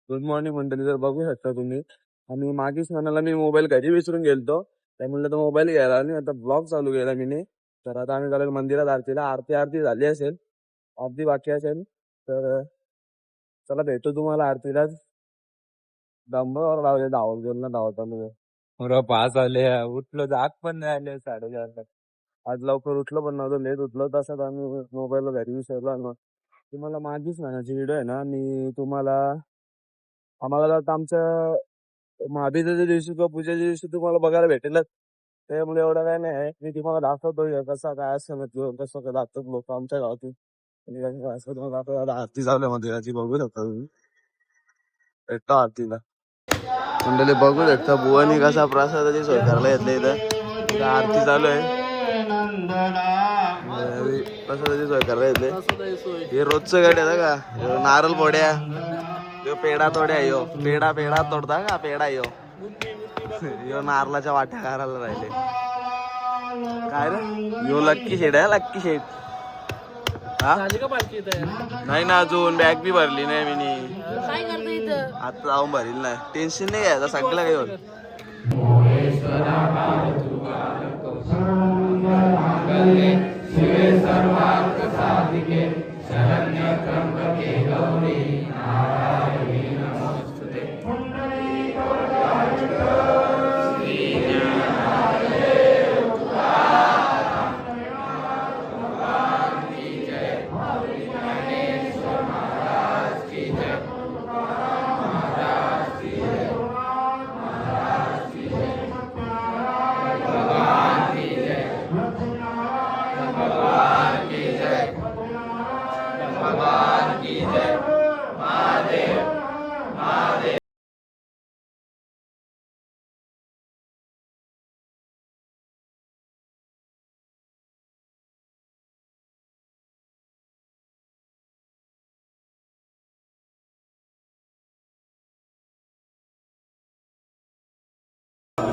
Good morning मंडळी, तर बघू शकता तुम्ही. आणि मागील सणाला मी मोबाईल घरी विसरून गेलतो, त्यामुळे तो मोबाईल घ्यायला आणि आता ब्लॉग चालू केला मी. तर आता आम्ही चालेल मंदिरात आरतीला. आरती झाली असेल, आरती बाकी असेल. तर चला भेटू तुम्हाला आरतीलाच. डंबर लावले धावताना. बरं 5 आले, उठलो जाग पण नाही आले 4:30. आज लवकर उठलो पण नव्हतं, लेट उठलो. तसंच आम्ही मोबाईल घरी विसरलो. तुम्हाला माझीच म्हणायची व्हिडिओ आहे ना, आणि आम्हाला आता आमच्या महाबीजेच्या दिवशी किंवा पूजेच्या दिवशी तुम्हाला बघायला भेटेलच. त्यामुळे एवढं काय नाही, मी तुम्हाला दाखवतो कसा काय असं कसं काय दाखवत लोक आमच्या गावातून. असं तुम्हाला दाखवतो. आरती चालू आहे मंदिराची, बघू शकता तुम्ही. भेटतो आरतीला मंडळी, बघू शकता बुवानी कसा प्रसादाची सोय करायला घेतली. इथं आरती चालू आहे, प्रसादाची सोय करायला घेतली. हे रोजचं गाडी आहे का, नारळ पोड्या, पेढा तोड्या. यो पेढा तोडता का, पेढा यो नारळाच्या वाट्या करायला राहिले. काय रे, यो लक्की शेड आहे, लक्की शेड. हा नाही ना, अजून बॅग बी भरली नाही मी. आता जाऊन भरील नाही, टेन्शन नाही घ्यायचं, सगळं काही होत.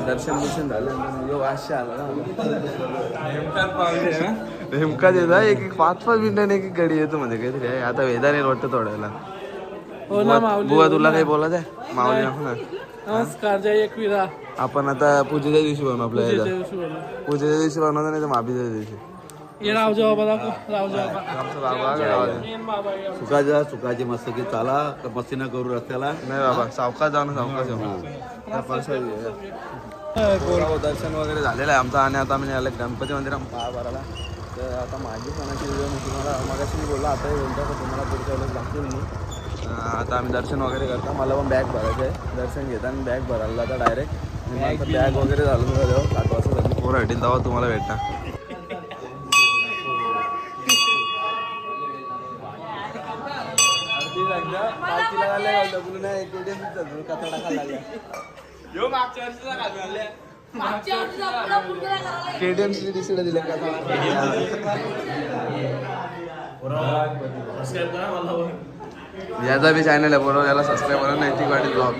दर्शन झालं, यो वाशी आला नेमका देता. एक 5-5 मिनिटांनी एक गाडी येतो म्हणजे काहीतरी आहे. आता वेदाने वाटतं थोड्याला. बुवा तुला काही बोलत आहे माऊली नको ना. नमस्कार, जय एकविरा. आपण आता पूजेच्या दिवशी बनवू, आपल्या पूजेच्या दिवशी बनवतो, नाही तर महाबीजेच्या दिवशी. सुखाची मस्त की चाला, मस्ती न करू रस्त्याला. नाही बाबा, सावकाश जाऊ ना, सावकाश दर्शन वगैरे झालेलं आहे आमचं. आणि आता आम्ही आलं गणपती मंदिरात पाया भरायला. तर आता माझी सणाची व्हिडिओ मी तुम्हाला मगाशी बोलला, आता बोलतो तर तुम्हाला पुढच्या वेळेस दाखवेल मी. आता आम्ही दर्शन वगैरे करतो. मला पण बॅग भरायचं आहे. दर्शन घेता आणि बॅग भरायला आता डायरेक्ट बॅग वगैरे झालं झाल्यावर 7 वाजता झाली पोरं भेटेल तेव्हा तुम्हाला भेटणार. याचा बी चॅनल आहे बरोबर, याला सबस्क्राईब करा. नैतिक वाटेल ब्लॉग.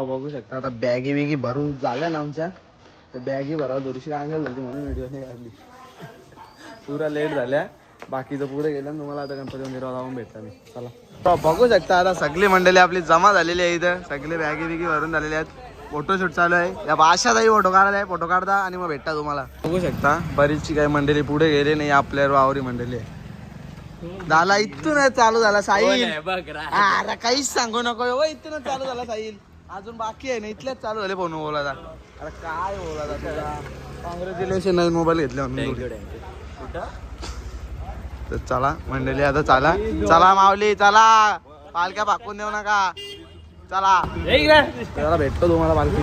बघू शकता आता बॅगी बिगी भरून झाल्या ना आमच्या. तर बॅगी भरावं थोडीशी रांगल झाली म्हणून व्हिडिओ नाही काढली. पुरा लेट झाल्या, बाकीचं पुढे गेलं. तुम्हाला आता गणपती मंदिरावर जाऊन भेटता मी. चला बघू शकता आता सगळी मंडळी आपली जमा झालेली आहे इथं. सगळे बॅगी बिगी भरून झालेले आहेत. फोटोशूट चालू आहे. या बाशाचाही फोटो काढायला आहे, फोटो काढता आणि मग भेटता तुम्हाला. बघू शकता बरीचशी काही मंडळी पुढे गेले नाही, आपल्यावर वावरी मंडळी आहे. झाला इथूनच चालू झाला साहिल. अरे काहीच सांगू नको, इथूनच चालू झाला साहिल. अजून बाकी आहे ना, इथल्याच चालू झाले फोन बोलायला. अरे काय बोलायला तुला, कॉंग्रॅच्युलेशन नवीन मोबाईल घेतले म्हणून. तर चला मंडळी आता चला चला माऊली चला, पालख्या पाकून देऊ नका. चला भेटतो तुम्हाला पालखी.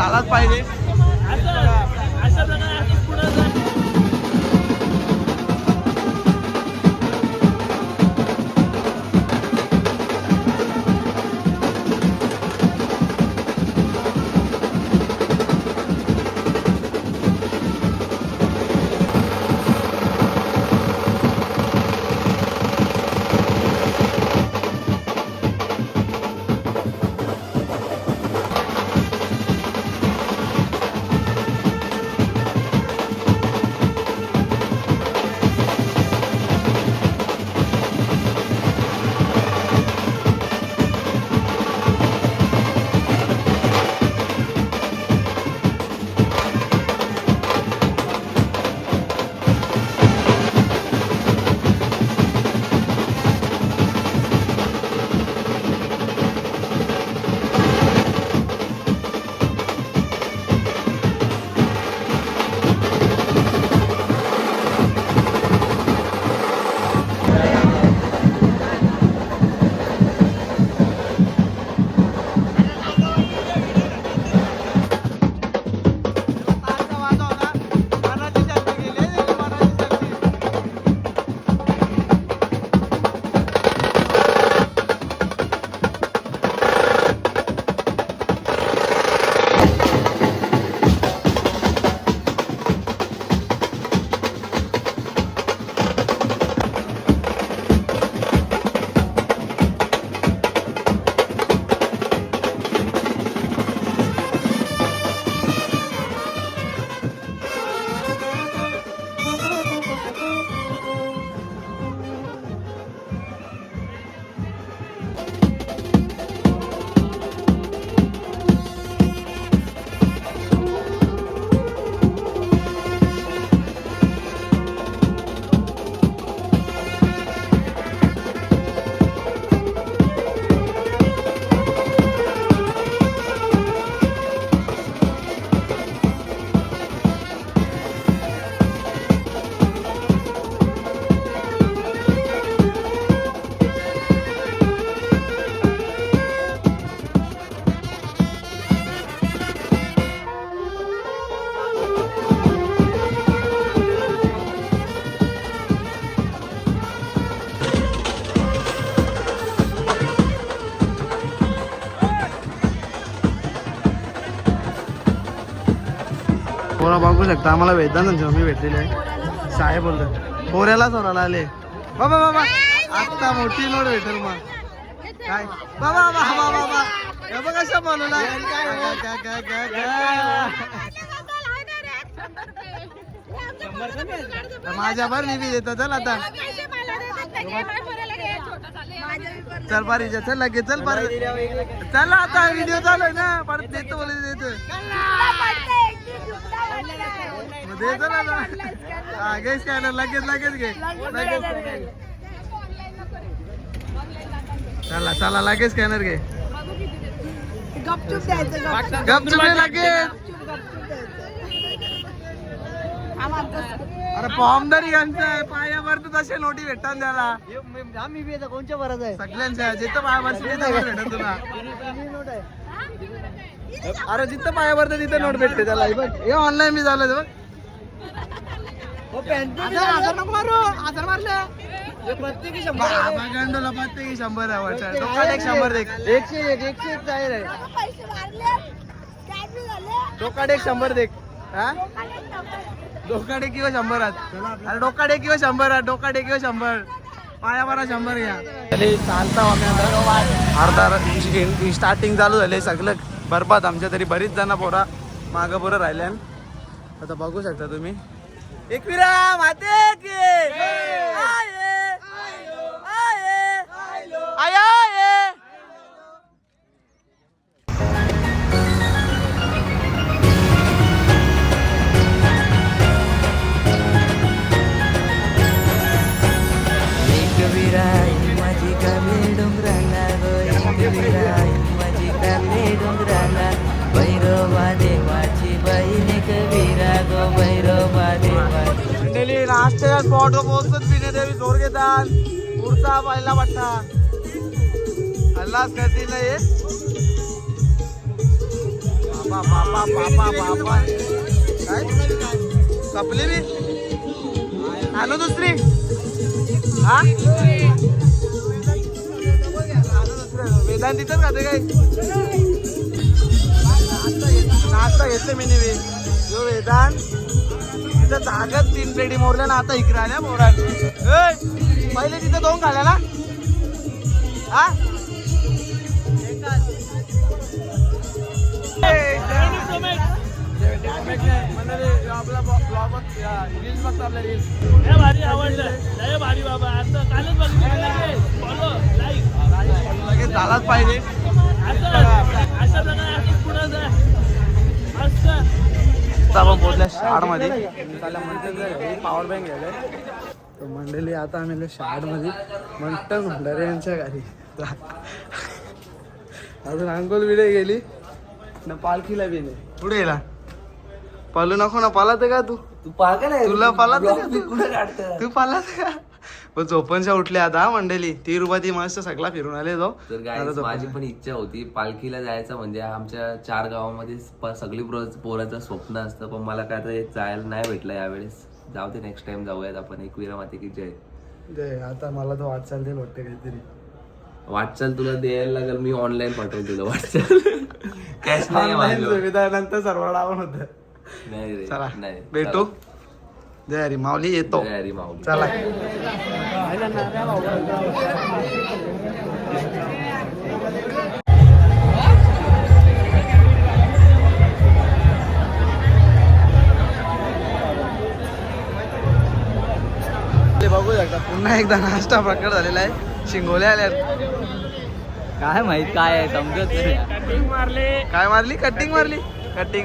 झालाच पाहिजे. अशा प्रकारे पुढे जा. पोरा बघू शकता आम्हाला वेदांत मी भेटलेले आहे. साहेब बोलतो पोऱ्याला सोडायला आले. बाबा बाबा आत्ता मोठी नोट भेटेल मग काय बाबा बाबा बाबा हे बघ कशा बोलवला. माझ्या भर मी देतो. चल आता चल पारी चल लगे चल पारी चल आता व्हिडिओ चालू आहे ना. परत देतो बोल देतो देतो ना. घे स्कॅनर लगेच लगेच घे लगेच. चला चला लगेच स्कॅनर घे. गपचूप नाही लगेच. अरे फॉर्मदारी यांचा आहे. पायावर तर तसे नोटी भेटतात त्याला. आम्ही बी कोणच्या बरं आहे सगळ्यांच्या जिथं पायावर भेटत तुला. अरे जिथं पायावर तर तिथं नोट भेटते त्याला. हे ऑनलाईन मी झालं बघ. प्रत्येकी गंडोला प्रत्येकी 100 आहे. डोकाट एक 100 दे. 101 जाहीर आहे. डोकाट एक 100 दे. हा डोकाडे किंवा 100 आहात. अरे डोकाडे किंवा 100 आहात. डोकाडे किंवा 100 पायाभरा 100 घ्या. चालता आम्ही आता अर्धा स्टार्टिंग चालू झाले. सगळं बरबाद आमच्या तरी बरीच जण पोरा मागं पोरं राहिल्या. आता बघू शकता तुम्ही. एकविरा माते की माझी कामे डोंगराला माझी कामे डोंगराला भैरवा देवाची बहीण कविरा गो भैरवा देवाची. मंडळी नाश्त्याच्या स्पॉटवर पोहोचत पिणे देवी जोर घेतात. पुढचा पहिला पट्टा हल्लाच करतील नाही. बापा बापा बापा काय कपली बी आणू दुसरी हा वेदांत तिथंच खाते काय नाश्ता घेतले मी नेहमी जो वेदांत तिथं जागत 3 पेढी मोरल्या ना आता इकडे आल्या मोरान पहिले तिथं 2 खाल्या ना हा आपला ब्लॉग रील्स बघतो आपल्या रील्स लय भारी आवडलं लय भारी बाबा आता कालच बघितलं फॉलो लाईक लगेच झालाच पाहिजे अशा प्रकारे असंच पुढे जा मस्त आता आपण पोहोचल्या शाळमध्ये पॉवर बँक घ्यायला तर मंडळी आता आम्ही शाळमध्ये मंटन भंडारे यांच्या घरी अजून अंकोल विडे गेली ना पालखीला बी नाही पुढे गेला पालू नको ना पालात का तू पागल आहे तुला पालात का कुठे काढतं तू पालात का पण झोपणच्या उठल्या आता मंडळी तिरुपती मस्त सगळा फिरून आले तो तर guys, माझी पण इच्छा होती पालखीला जायचं म्हणजे आमच्या 4 गावामध्ये सगळी पोराचं स्वप्न असतं पण मला काय तर जायला नाही भेटलं यावेळेस जाऊ दे नेक्स्ट टाइम जाऊयात आपण एकविरा माते की जय आता मला तो वाटचाल देईल वाटतं काहीतरी वाटचाल तुला द्यायला लागेल मी ऑनलाईन पाठवून तुला वाटचाल कॅश नाही ऑनलाईन सुविधानंतर सर्व डाऊन होतं नाही रे चला नाही भेटू जय हरी माऊली येतो जय हरी माऊली चला बघू शकता पुन्हा एकदा नाश्ता प्रकार झालेला आहे शिंगोले आल्यात काय माहित काय आहे समजत नाही. कटिंग मारले काय मारली कटिंग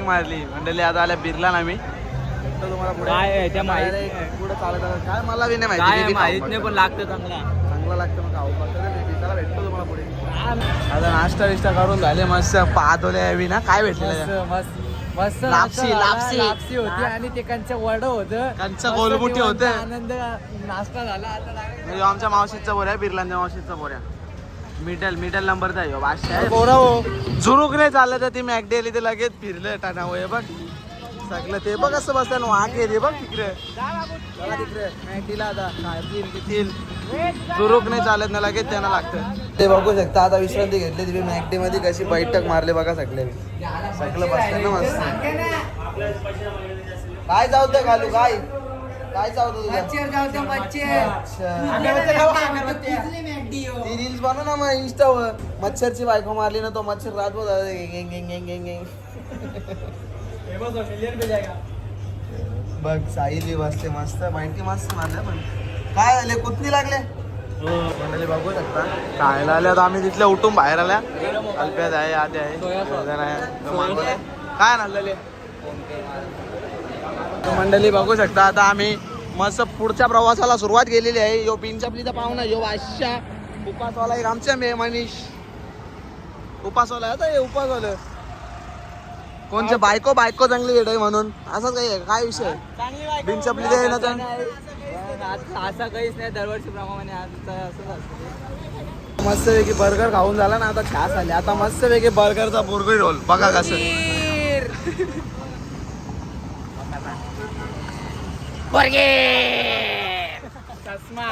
मारली मंडळी आता आल्या बिरला ना मी तुम्हाला पुढे काय आहे त्या माहित पुढे चालत आलं. काय मला बी नाही काय माहिती माहित नाही पण लागतं चांगला चांगला लागतं मग खाऊ चला भेटतो तुम्हाला पुढे आता नाश्ता विष्टा करून झाले मस्त पाहतोले यावी ना काय भेटलेलं मस्त लापसी, लापसी. लापसी होती आणि ते कंच वड होतं कंचं गोलमुठी होतं. आनंद नाश्ता झाला आता direct ह्यो आमच्या मावशीचा बोऱ्या बिर्लांच्या मावशीचा बोऱ्या मिडल नंबरचा आहे बादशाह झुरूक नाही चाललं तर ती मॅगडी आली ते लगेच फिरलं टाणा होय बघ सगळं ते बघ असं बसतं वाक येते बघ तिकडे चला तिकडे मॅगडीला आता खातील पितील झुरूक नाही चालत ना लगेच त्यांना लागतं ते बघू शकता आता विश्रांती घेतली तुम्ही मॅगडी मध्ये कशी बैठक मारले बघा सगळे सगळं बसतं ना मस्त काय चावतं घालू काय चावतं तुला ती रील्स बनव ना मग इंस्टावर मच्छरची बायको मारली ना तो मच्छर राहतो बघ साहिली बसते मस्त माहिती मस्त मारल्या पण काय झाले कुठली लागले मंडळी बघू शकता खायला आल्या आम्ही तिथल्या उठून बाहेर आल्या अल्प्यात आहे आधी आहे काय नाले मंडळी बघू शकता आता आम्ही मस्त पुढच्या प्रवासाला सुरुवात केलेली आहे यो पिंचापलीचा पाहुणा यो बादशाह उपासवाला एक आमच्या मनीष उपासवाला आता हे उपासवालं कोणच्या बायको चांगली भेट आहे म्हणून असंच काही आहे काय विषय पिंचापली दे ना तर असं काहीच नाही दरवर्षी प्रमाणे असंच असतं मस्तपैकी बर्गर खाऊन झाला ना आता छास आली आता मस्तपैकी बर्गरचा बुर्गर रोल बघा कसं चष्मा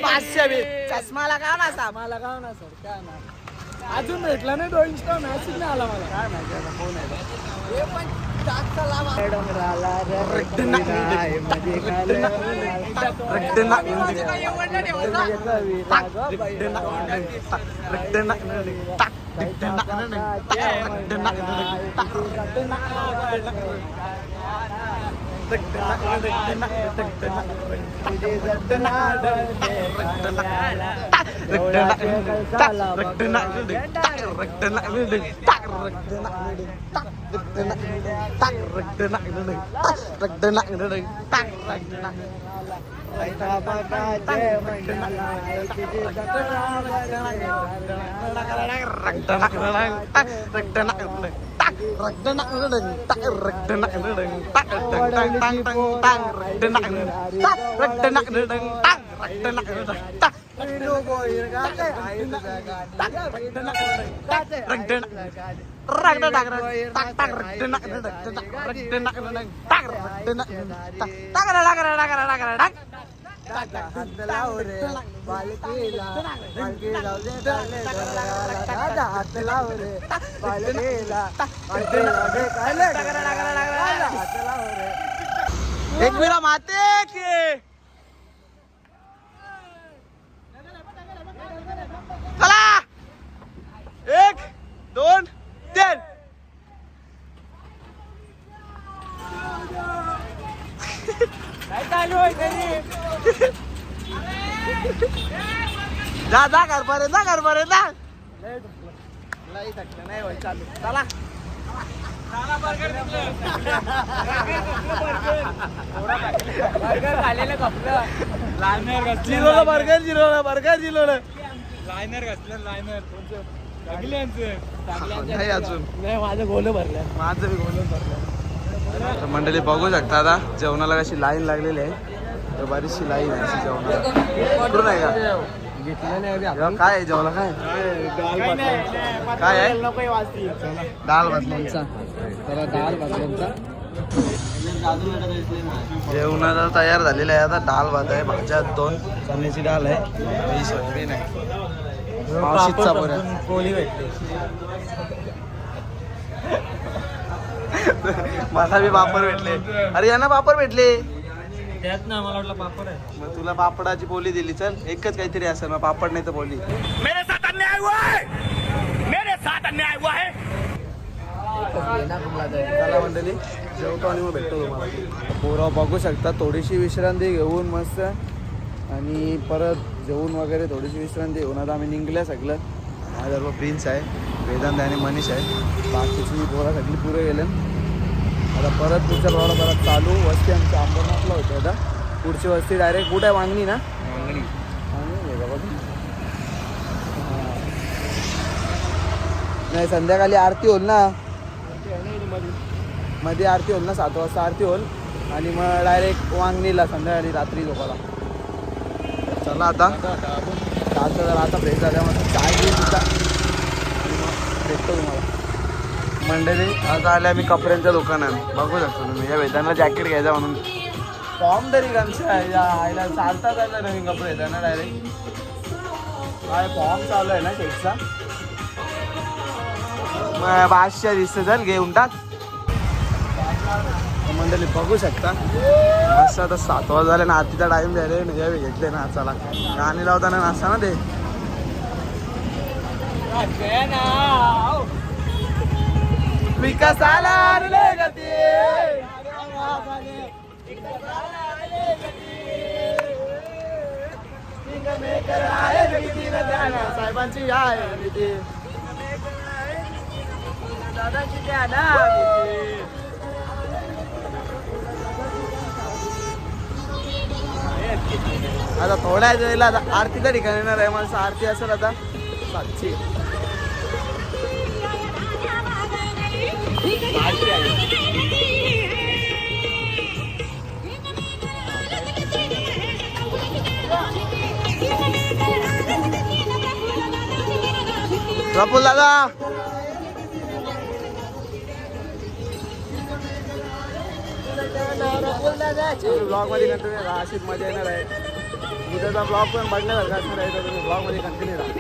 पाचशे बी चष्मा लगाव ना सा मला गाव ना सर काय नाही अजून भेटला नाही तो इंस्टा मॅसेज नाही आला मला काय माहिती आता फोन आहे हे पण टाकता लावा डोंगराला एकवीरा माते की चला 1 2 3 जा जा घर पर्यंत जा घर पर्यंत नाही होय चालू चला जिरोला बर्गर जिरोला बर्गर जिरोला लायनर घातलं लायनर नाही अजून नाही माझं गोलं भरलं. माझं बी गोलच भरलं. तर मंडळी बघू शकता आता जेवणाला कशी लाईन लागलेली आहे. तर बरीचशी लाईन आहे अशी जेवणाला. कुठून आहे का जेव्हा काय आहे जेवला काय काय आहे दाल भात लोणचा. तर दाल भात लोणचा जेवणाला तयार झालेलं आहे. आता दाल भात आहे, भाज्या 2, चण्याची डाळ आहे, सोयाबीन आहे, मावशीचा पोळी भेटते. मला बी पापड भेटले. अरे यांना पापड भेटले. त्यात ना मला वाटलं पापड आहे. मग तुला पापडाची पोळी दिली. चल एकच काहीतरी असेल मग पापड नाही तर पोळी. मेरे साथ अन्याय हुआ है, मेरे साथ अन्याय हुआ है. चला मंडळी जेवतो आणि मग भेटतो तुम्हाला. पोरं बघू शकता थोडीशी विश्रांती घेऊन मस्त आणि परत जेवून वगैरे थोडीशी विश्रांती घेऊन आता आम्ही निघल्या सगळं. माझ्या प्रिन्स आहे, वेदांत आणि मनीष आहे. बाकीची पोरं सगळी पुरे गेले. आता परत पुढच्या रोडला परत चालू. वस्ती आमच्या अंबरनाथला होती. आता पुढची वस्ती डायरेक्ट कुठे आहे? वांगणी ना वांगणी आहे का बघू. नाही संध्याकाळी आरती होईल ना, मध्ये आरती होईल ना 7 वाजता आरती होईल आणि मग डायरेक्ट वांगणीला संध्याकाळी रात्री झोपाला. चला आता चालतं जरा आता फ्रेश झाल्यामध्ये चाय घेऊन सुद्धा भेटतो तुम्हाला. मंडळी आता आले आम्ही कपड्यांच्या दुकानात. बघू शकतो तुम्ही या वेदांना जॅकेट घ्यायचा म्हणून. फॉर्म तरी कंचा आयला चालता चाललं नवीन कपडे येतात ना डायरेक्ट. काय फॉर्म चालू आहे ना शेटचा. मग 500 दिसतं चल घेऊन टाक. मंडळी बघू शकता असं आता 7 वाजता झाले ना. आरतीचा टाईम झाले नाही घेतले ना. चला गाणी लावताना नाचता ना ते. विकासाला साहेबांची आहे आता थोड्या वेळेला आता आरतीच्या ठिकाणी येणार आहे. मला आरती असेल आता 7ची. प्रफुल्ल दादा ब्लॉग मध्ये कंटिन्यू राहा. अशीच मजा येणार आहे. उद्याचा ब्लॉग पण बघण्यासारखा असणार आहे. तर तुम्ही ब्लॉग मध्ये कंटिन्यू राहा.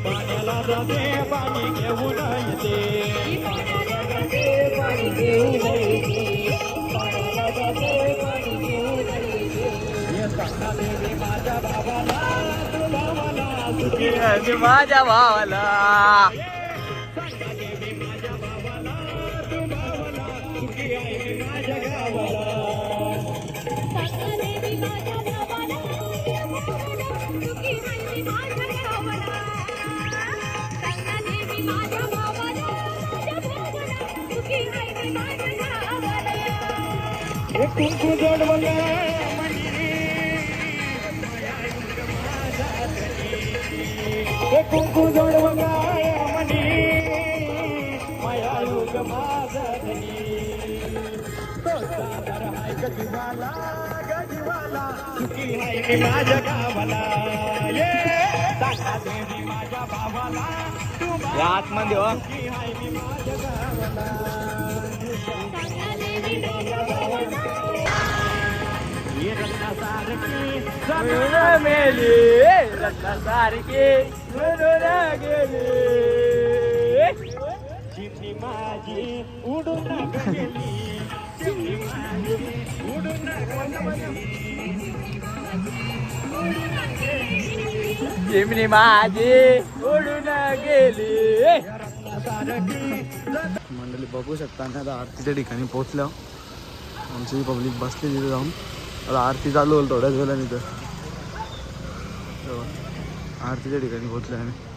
पाण्याला जाते पाणी घेऊन येते. माझ्या भावाला या आतमध्ये हो. चिमणी माझी उडून गेली. मंडळी बघू शकता ना, आता आरतीच्या ठिकाणी पोहोचलो. आमची पब्लिक बसली तिथे जाऊन. आता आरती चालू होईल थोड्याच वेळाने. तर आरतीच्या ठिकाणी पोहोचलो आम्ही.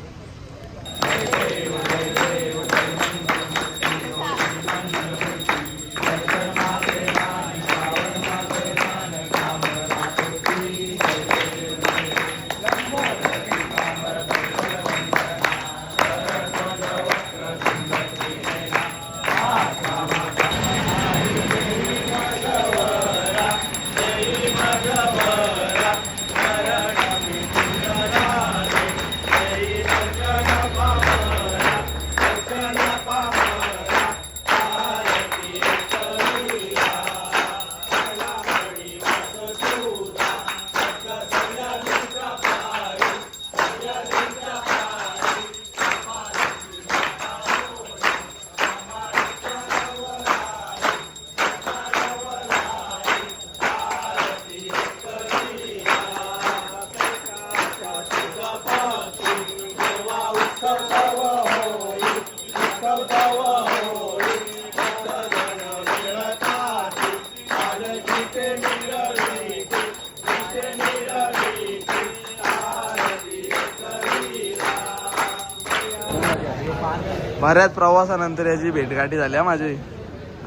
बऱ्याच प्रवासानंतर याची भेटगाठी झाली माझी.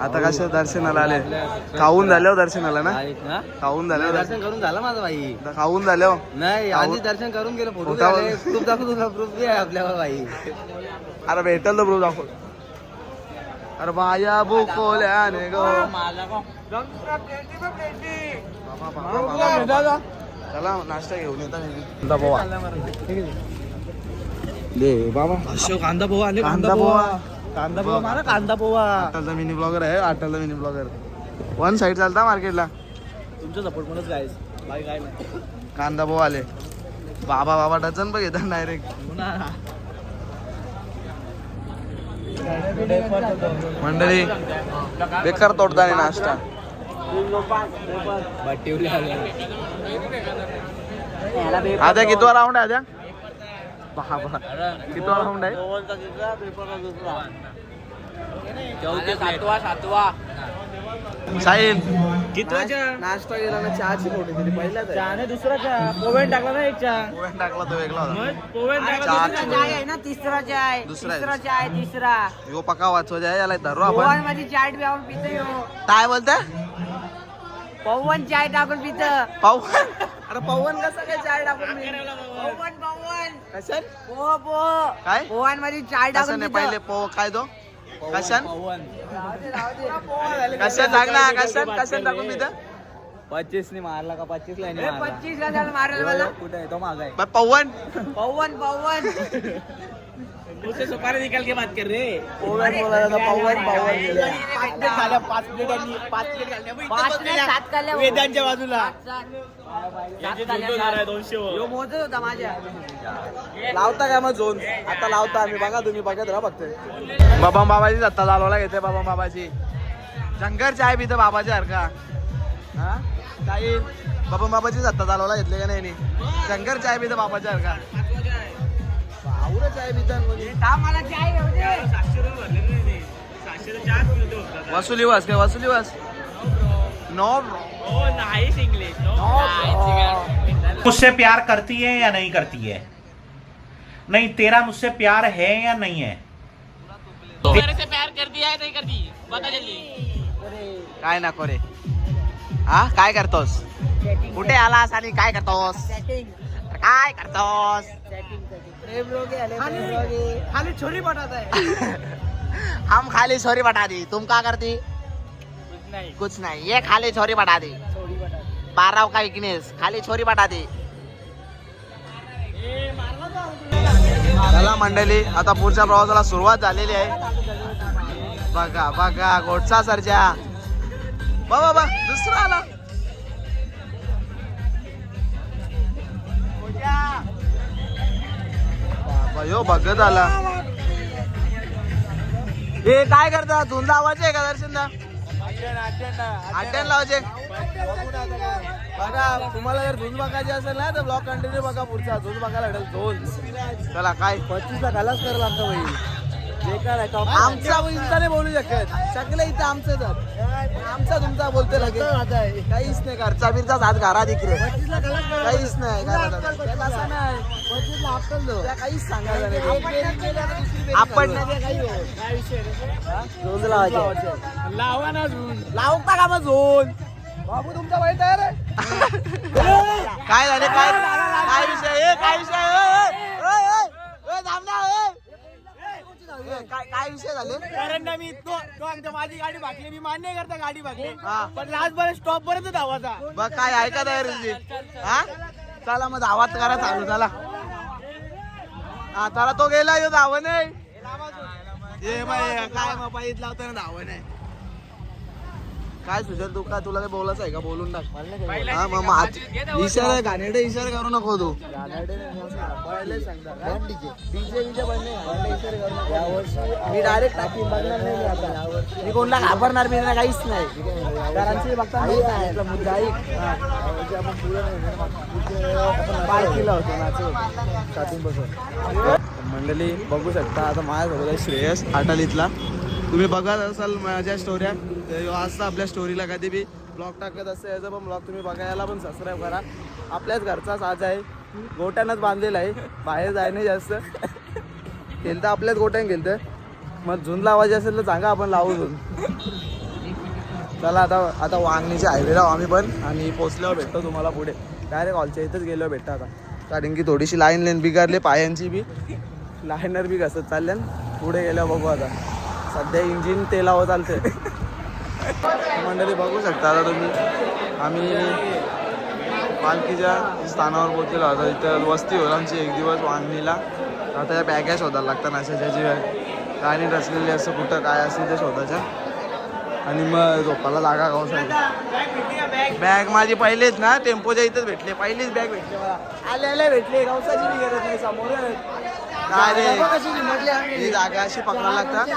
आता कशा दर्शनाला आले? खाऊन झाल्यावर दर्शनाला ना? खाऊन झाल्यावर दर्शन करून झालं माझं भाई. खाऊन झाल्यावर नाही आधी दर्शन करून गेलो. फोटो प्रूफ दाखव तुला. प्रूफ बी आहे आपल्यावर भाई. अरे भेटल तर प्रूफ दाखव. अरे बाया बुकोल्याने गो. चला नाश्ता घेऊन येता पोहा. दे बाबा कांदा पोहा आले. कांदा पोहा. कांदा पोहा मला. कांदा पोहा. अट्टालचा मिनी ब्लॉगर आहे. अट्टालचा मिनी ब्लॉगर वन साईड चालता मार्केटला. तुमच्या सपोर्ट मध्येच गायस. बाकी काय नाही. कांदा पोहा आले. बाबा बाबा डझन पण घेतात डायरेक्ट. मंडळी बेकार तोडताना नाश्ता. आद्या कितवा राऊंड आहे आद्या? बाबा कितवा राऊंड आहे? सातवा. साहिल नाश्ता गेला ना. चहाची फोटो दिली पहिला. चहा दुसरा चहा. पोवेन टाकला ना. एक चहा पोहेन टाकला तो वेगळा होता. पोवेन चाय ना. तिसरा चाय. दुसरा चाय तिसरा. यो पका वाचवा जाय याला धरू आपण. पवन माझी चाय टाकून पितो. काय बोलताय? पवन चाय टाकून पितं. पाहू. अरे पवन कसं काय चाय टाकून पवन कशान पो काय? पवन माझी चाय कसं टाकून नाही पितं. पहिले पो काय तो कशान पवन कशान सांग ना. कशान टाकून तिथं 25 ने मारला का? 25 लाईन 25 गजाला मारेल मला. कुठे आहे तो? माग आहे. पवन पवन मुझसे सुपारी निकाल के बात कर रे. पवन बोलायला तर पवन गेले. 5 प्लेट खाल्या. 5 प्लेट आणि 5 प्लेट खाल्ल्या. 5 ने 7 खाल्ल्या. वेदांच्या बाजूला. 200 यो मोजत होता माझ्या. लावता का मग झोन? आता लावता आम्ही. बघा तुम्ही बघत राहा फक्त. बाबा बाबाची सत्ता चालवला घेते. बाबा बाबाची शंकर चाय पिते बाबाच्या सारखा. हा काही बाबा बाबाची सत्ता चालवला घेतले का नाही? शंकर चाय पिते बाबाच्या सारखा. आवडं चाय पिता मला चाय घेऊ दे. वसुली वास काय? वसुली वास नो मुझसे प्यार करती है या नहीं करती है? नहीं, तेरा मुझसे प्यार है या नहीं है? मेरे से प्यार करती है नहीं करती बता जल्दी. काय नको रे. हा काय करतोस? कुठे आलास आणि काय करतोस? काय करतोस? खाली छोरी पटात आहे. हम खाली छोरी बटा दी. तुम क्या करती? कुछ नहीं. ये खाली छोरी बटा दी. 12 का विकनेस. खाली छोरी बटा दी. चला मंडळी, आता पुढच्या प्रवासाला सुरुवात झालेली आहे. बघा बघा गोडचा सरजा. बाबा दुसरा आला. बाबा यो बघत आला. हे काय करता? झुंज लावायचे का दर्शन? आट्यान लावायचे. बघा तुम्हाला जर झुंज बघायची असेल ना तर ब्लॉग कंटिन्यू बघा. पुढचा झुंज बघायला भेटेल. झुंज चला काय 25ला खलास करायला लागतं भाई. आमचा इंस्टा नाही बोलू शकत. सगळे इथं आमचं आमचा तुमचा बोलते लगेच. काहीच नाही. घरचा बिरचा हात घरा दिकरे काहीच नाही. असं नाही काहीच सांगायचं नाही. आपण झोन लावायचे. लावा ना झुंज. लावता का मग झोन? बाबू तुमचा वाईट आहे रे. काय झाले? काय विषय? काय विषय? काय विषय झाले? कारण ना मी तो आमच्या माझी गाडी भागली. मी मान्य करता गाडी भागली पण लास्ट स्टॉप पर्यंत धावाचा. बघ काय ऐका तयारी तुझी. हा चला मग धावात करा चालू. चला हा चला. तो गेला यो धाव नाही. ये बाई काय मग पाहिजे लावताना धाव नाही. काय सुचल तू? का तुला काही बोलायचं आहे का? बोलून टाक. हा मग इशारा घाणेरडे इशारा करू नको तू. मी डायरेक्ट टाकीन. बघणार नाही मी आता. मी कोणला घाबरणार मी काहीच नाही. कारण बघता मुद्दा पार्टीला होतो स्टार्टिंग पासून. मंडळी बघू शकता आता माझ्यासोबत आहे श्रेयस आटालीतला. तुम्ही बघत असाल माझ्या स्टोऱ्या. असं आपल्या स्टोरीला कधी बी ब्लॉग टाकत असतं. याचा पण ब्लॉग तुम्ही बघायला पण सबस्क्राईब करा. आपल्याच घरचा साज आहे. गोट्यानंच बांधलेला आहे. बाहेर जाय नाही जास्त. गेलतं आपल्याच गोट्याने गेलतं. मग झुंज लावायची असेल तर सांगा आपण लावू झुंज. चला आता वांगणीच्या हायवेला आम्ही पण. आणि पोचल्यावर भेटतो तुम्हाला पुढे. डायरेक्ट हॉलच्या इथंच गेलो भेटतं आता. कारण की थोडीशी लाईन बिगारली पायांची बी. लाईनर बी कसं चालल्या. पुढे गेल्यावर बघू आता. सध्या इंजिन तेलावर चालते. मंडळी बघू शकता आता तुम्ही. आम्ही पालखीच्या स्थानावर पोहोचलेलो होतो. इथं वस्ती होईल आमची एक दिवस वांगणीला. आता या बॅगा शोधायला लागतात अशा ज्याची गाणी रचलेली असं कुठं काय असेल ते शोधायच्या. आणि मग झोपाला जागा गावसाठी. बॅग माझी पहिलेच ना टेम्पोच्या इथंच भेटले. पहिलीच बॅग भेटले मला. आल्या भेटले. गावसाची बी गरज नाही. समोर काय रे ही जागा अशी पकडायला लागतात.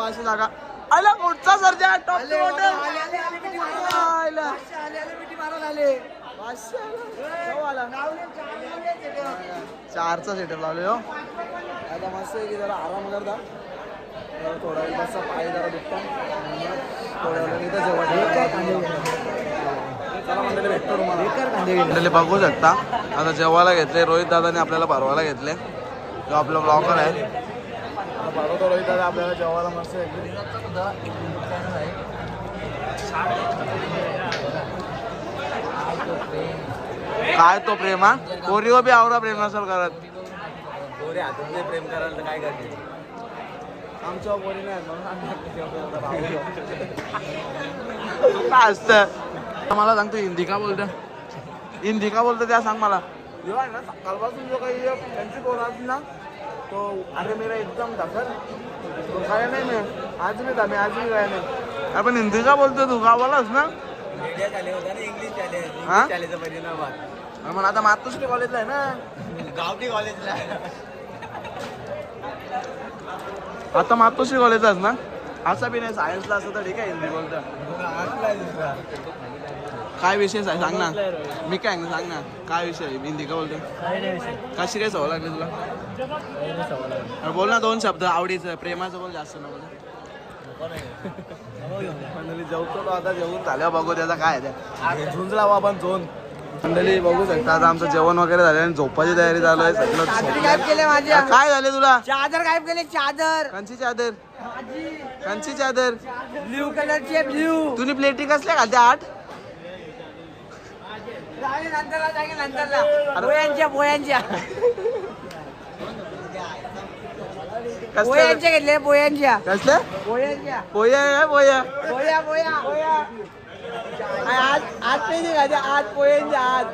अशी जागा आला मोठचा सरजा. Top to bottle. चारचा सेटअप लावले हो. आता मस्त आहे की जरा आराम करता. थोडा वेळ बसा. पाय जरा दुखतात. थोड्या वेळ इथं जेवण. चला मंडळी भेटतो तुम्हाला. मंडळी बघू शकता आता जेवायला घेतले. रोहित दादाने आपल्याला भरवायला घेतले. जो आपला ब्लॉगर आहे भरवतो रोहित दादा आपल्याला जेवायला मस्त घेतले. काय तो प्रेम हा? पोरीवर बी आवरा प्रेम नसेल करत. पोरी हातात प्रेम करायला तर काय करते. आमच्या पोरी नाही काय असतं. मला सांगतो हिंदी का बोलतं. हिंदी का बोलतं त्या सांग मला. जेव्हा ना सकाळपासून जो काही त्यांची पोर असली ना तो अरे मेरा एकदम दाखल तो काय नाही मी आज मी काय नाही. आपण हिंदी का बोलतो? तू गावालाच ना. मग आता मातोश्री कॉलेजला आहे ना. गावठी कॉलेजला आता मातोश्री कॉलेजलाच ना. असं बी नाही सायन्सला असं तर ठीक आहे. हिंदी बोलतं. काय विषय सांग ना. मी काय ना सांग ना काय विषय. हिंदी का बोलतो? कशी काय सवय लागली तुला? बोल ना 2 शब्द आवडीचं प्रेमाचं बोल. जास्त नको. जेवतो आता. जेवून झाल्यावर बघू त्याचा काय आहे. झुंज लावा आपण. झोन मंडळी बघू शकता आता आमचं जेवण वगैरे झालं आणि झोपाची तयारी चालू आहे सगळं चादरी गायब केले माझ्या. काय झाले तुला चादर गायब केले चादर. कंची चादर कंची चादर ब्ल्यू कलरची आहे ब्ल्यू. तुम्ही प्लेटी कसल्या घालते 8 नंतरला जागे नंतरला. बोयांच्या बोयांच्या कसल्या बोयांच्या घेतले बोयांच्या कसल्या बोयांच्या पोया आहे पोया बोया बोया बोया. आज आज पेजे घालते आज पोयांच्या आज.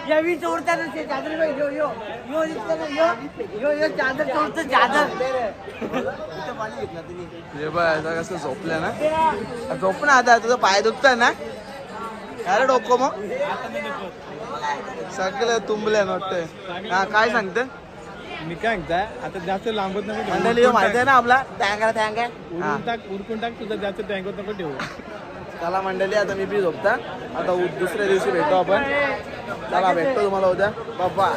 या मी चोरता नसते चादर बाई यो यो यो दिसतं ना, यो यो यो चादर चोरतो चादर. हे बघ आता कसं झोपलं ना झोप ना आता तुझं पाय दुखतं ना अरे डोकं मग सगळं तुंबल्या वाटतंय. हा काय सांगते मी काय सांगताय आता जास्त लांबत नको मंडळी ह्यो माहिती आहे ना आपला टँकर टँकर उरकून टाक तुझा जास्त टँकर नको ठेवू. चला मंडळी आता मी बी झोपता आता दुसऱ्या दिवशी भेटू आपण. चला भेटतो तुम्हाला उद्या बाबा.